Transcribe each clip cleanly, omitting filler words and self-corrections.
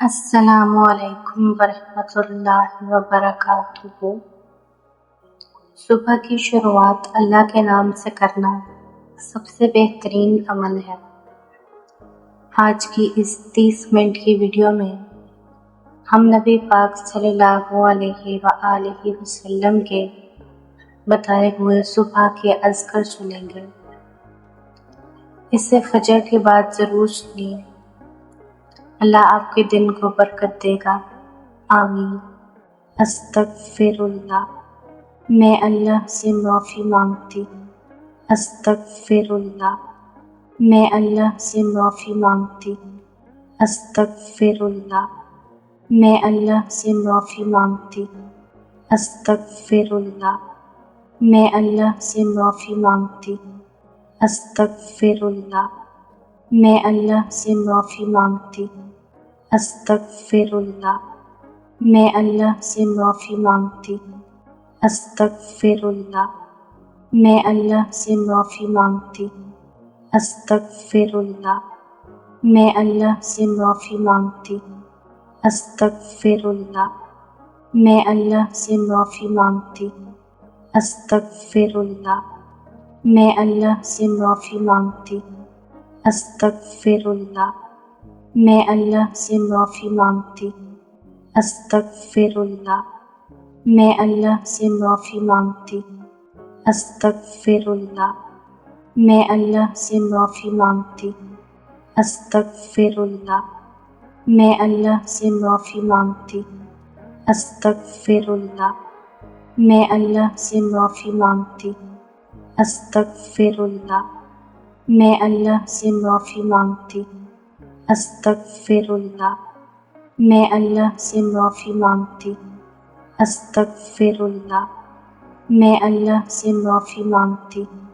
السلام علیکم ورحمۃ اللہ وبرکاتہ۔ صبح کی شروعات اللہ کے نام سے کرنا سب سے بہترین عمل ہے۔ آج کی اس 30 منٹ کی ویڈیو میں ہم نبی پاک صلی اللہ علیہ وآلہ وسلم کے بتائے ہوئے صبح کے اذکار سنیں گے۔ اسے فجر کے بعد ضرور سنیے، اللہ آپ کے دن کو برکت دے گا، آمین۔ استغفر اللہ، میں اللہ سے معافی مانگتی ہوں۔ استغفر اللہ، میں اللہ سے معافی مانگتی ہوں۔ استغفر اللہ، میں اللہ سے معافی مانگتی ہوں۔ استغفر اللہ، میں اللہ سے معافی مانگتی ہوں۔ استغفر اللہ، میں اللہ سے معافی مانگتی ہوں۔ استغفر اللہ، میں اللہ سے معافی مانگتی ہوں۔ استغفر اللہ، میں اللہ سے معافی مانگتی ہوں۔ استغفر اللہ، میں اللہ سے معافی مانگتی ہوں۔ استغفر اللہ، میں اللہ سے معافی مانگتی ہوں۔ استغفر اللہ، میں اللہ سے معافی مانگتی ہوں۔ استغفر اللہ، میں اللہ سے معافی مانگتی ہوں۔ استغفر اللہ، میں اللہ سے معافی مانگتی ہوں۔ استغفر اللہ، میں اللہ سے معافی مانگتی ہوں۔ استغفر اللہ، میں اللہ سے معافی مانگتی ہوں۔ استغفر اللہ، میں اللہ سے معافی مانگتی ہوں۔ استغفر اللہ، میں اللہ سے معافی مانگتی ہوں۔ استغفر اللہ، میں اللہ سے معافی مانگتی ہوں۔ استغفر اللہ، میں اللہ سے معافی مانگتی ہوں۔ استغفر اللہ، میں اللہ سے معافی مانگتی ہوں۔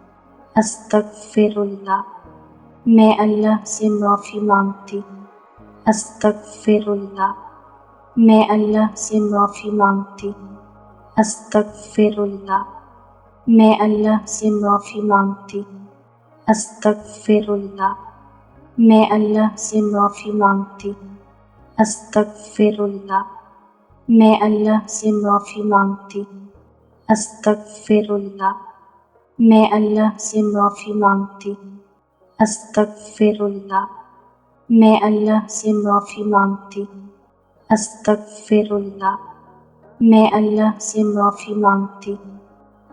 استغفر اللہ، میں اللہ سے معافی مانگتی ہوں۔ استغفر اللہ، میں اللہ سے معافی مانگتی ہوں۔ استغفر اللہ، میں اللہ سے معافی مانگتی ہوں۔ استغفر اللہ، میں اللہ سے معافی مانگتی ہوں۔ استغفر اللہ، میں اللہ سے معافی مانگتی ہوں۔ استغفر اللہ، میں اللہ سے معافی مانگتی ہوں۔ استغفر اللہ، میں اللہ سے معافی مانگتی ہوں۔ استغفر اللہ، میں اللہ سے معافی مانگتی ہوں۔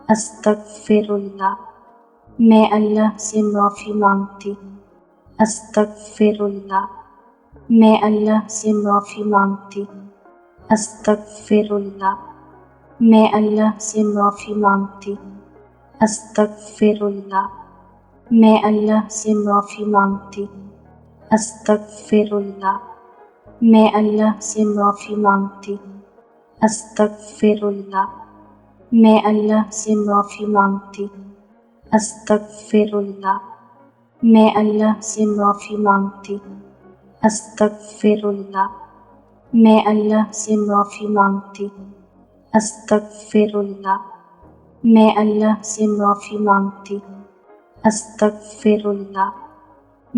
استغفر اللہ، میں اللہ سے معافی مانگتی ہوں۔ استغفر اللہ، میں اللہ سے معافی مانگتی ہوں۔ استغفر اللہ، میں اللہ سے معافی مانگتی ہوں۔ استغفر اللہ، میں اللہ سے معافی مانگتی ہوں۔ استغفر اللہ، میں اللہ سے معافی مانگتی ہوں۔ استغفر اللہ، میں اللہ سے معافی مانگتی ہوں۔ استغفر اللہ، میں اللہ سے معافی مانگتی ہوں۔ استغفر اللہ، میں اللہ سے معافی مانگتی ہوں۔ استغفر اللہ،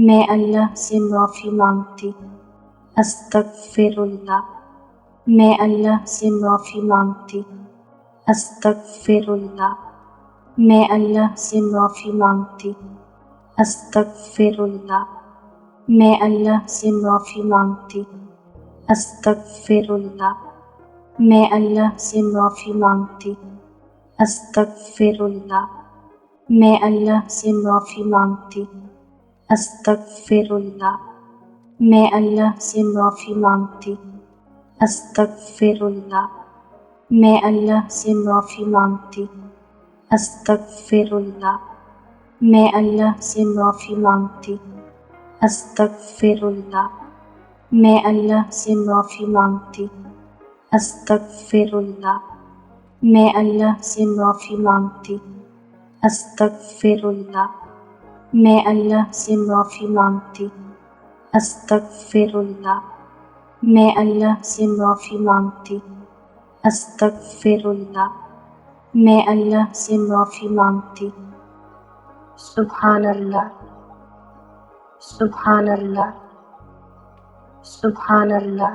میں اللہ سے معافی مانگتی ہوں۔ استغفر اللہ، میں اللہ سے معافی مانگتی ہوں۔ استغفر اللہ، میں اللہ سے معافی مانگتی ہوں۔ استغفر اللہ، میں اللہ سے معافی مانگتی ہوں۔ استغفر اللہ، میں اللہ سے معافی مانگتی ہوں۔ استغفر اللہ، میں اللہ سے معافی مانگتی ہوں۔ استغفر اللہ، میں اللہ سے معافی مانگتی ہوں۔ استغفر اللہ، میں اللہ سے معافی مانگتی ہوں۔ استغفر اللہ، میں اللہ سے معافی مانگتی ہوں۔ استغفر اللہ، میں اللہ سے معافی مانگتی ہوں۔ استغفر اللہ، میں اللہ سے معافی مانگتی ہوں۔ استغفر اللہ، میں اللہ سے معافی مانگتی ہوں۔ استغفر اللہ، میں اللہ سے معافی مانگتی ہوں۔ استغفر اللہ، میں اللہ سے معافی مانگتی ہوں۔ سبحان اللہ، سبحان اللہ، سبحان اللہ۔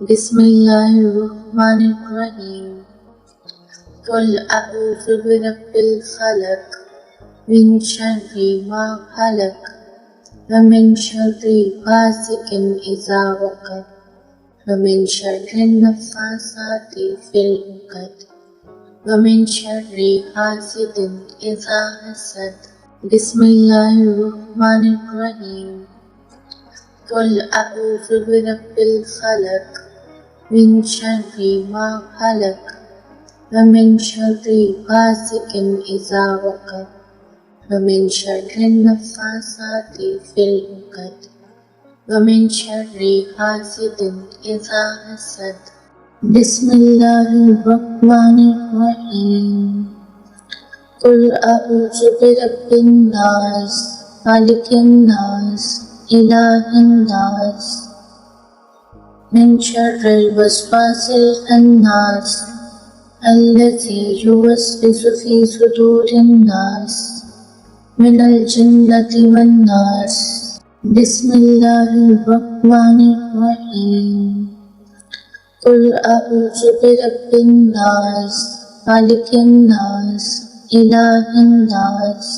بسم اللہ الرحمن الرحیم قل اعوذ برب الفلق من شر ما خلق ومن شر غاسق اذا وقب ومن شر النفاثات في العقد ومن شر حاسد اذا حسد بسم اللہ الرحمن الرحیم قل اعوذ برب الفلق من شر ما خلق ومن شر غاسق اذا وقب ومن شر النفاثات في العقد ومن شر حاسد اذا حسد بسم اللہ الرحمن الرحیم قل اعوذ برب الناس مالک الناس الہ الناس من شر الوسواس الخناس الذي يوسوس في صدور الناس من الجنة والناس بسم اللہ الرحمن الرحیم قل اعوذ برب الناس مالک الناس الہ الناس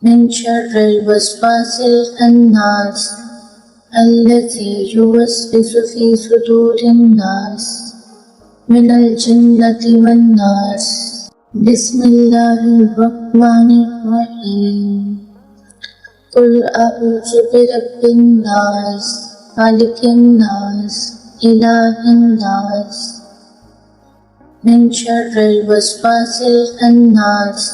من شر الوسواس الخناس الذي يوسوس في صدور الناس من الجنة والناس بسم اللہ الرحمن الرحیم قل اعوذ برب الناس مالک الناس الہ الناس من شر الوسواس الخناس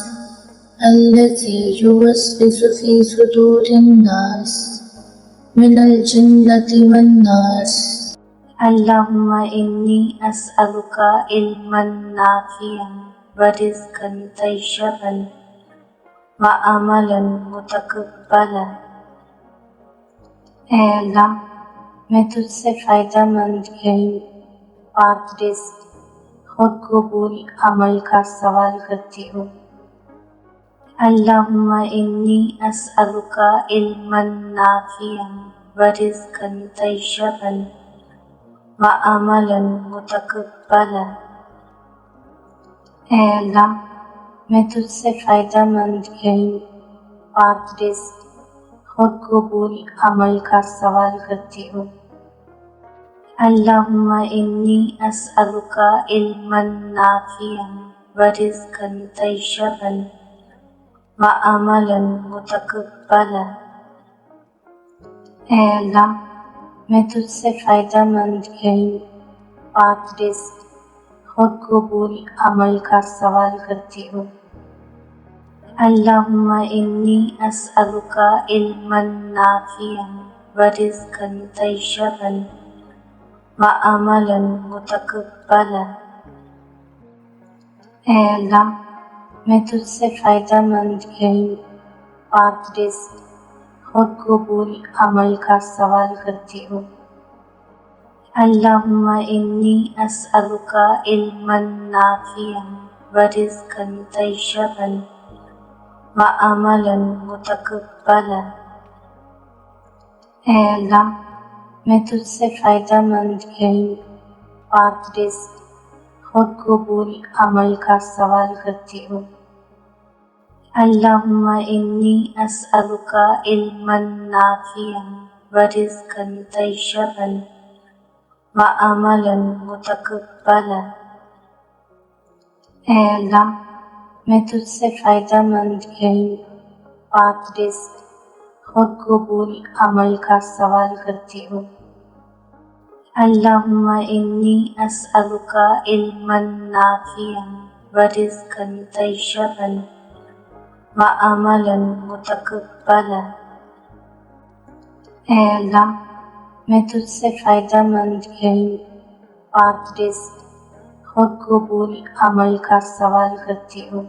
الذي يوسوس في صدور الناس من الجنة والناس اللهم إني أسألك علما نافعا ورزقا طيبا وعملا متقبلا۔ اے اللہ، میں تجھ سے فائدہ مند علم، پاک رزق، خود قبول عمل کا سوال کرتی ہوں۔ اللہم انی اسألک علما نافعا ورزقا طیبا وعملا متقبلا۔ اے اللہ، میں تجھ سے فائدہ مند علم، پاک رزق، خود قبول عمل کا سوال کرتی ہوں۔ اللہم انی اسألک علما نافعا ورزقا طیبا وعملا متقبلا۔ اے اللہ، میں تجھ سے فائدہ مند علم، پاک رزق، خود قبول عمل کا سوال کرتی ہوں۔ اللہم انی اسألک علما نافعا ورزقا طیبا وعملا متقبلا۔ اے اللہ، میں تجھ سے فائدہ مند علم، پاک رزق، خود قبول عمل کا سوال کرتی ہوں۔ اللہم انی اسألک علما نافعا ورزقا طیبا وعملا متقبلا۔ اے اللہ، میں تجھ سے فائدہ مند علم، پاک رزق، خود قبول عمل کا سوال کرتی ہوں۔ اللہم انی اسألک علما نافعا ورزقا طیبا وعملا متقبلا۔ اے اللہ، میں تجھ سے فائدہ مند علم، پاک رزق، خود قبول عمل کا سوال کرتی ہوں۔ اللہم انی اسألک علما نافعا ورزقا طیبا وعملا متقبلا۔ اے اللہ، میں تجھ سے فائدہ مند علم، پاک رزق، خود قبول عمل کا سوال کرتی ہوں۔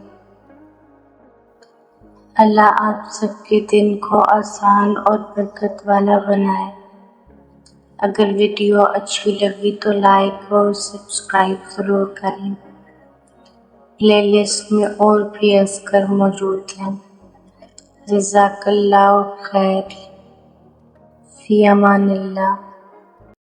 اللہ آپ سب کے دن کو آسان اور برکت والا بنائے۔ اگر ویڈیو اچھی لگی تو لائک اور سبسکرائب ضرور کریں۔ پلے لسٹ میں اور بھی اذکار موجود ہیں۔ جزاک اللہ خیر، فی امان اللہ۔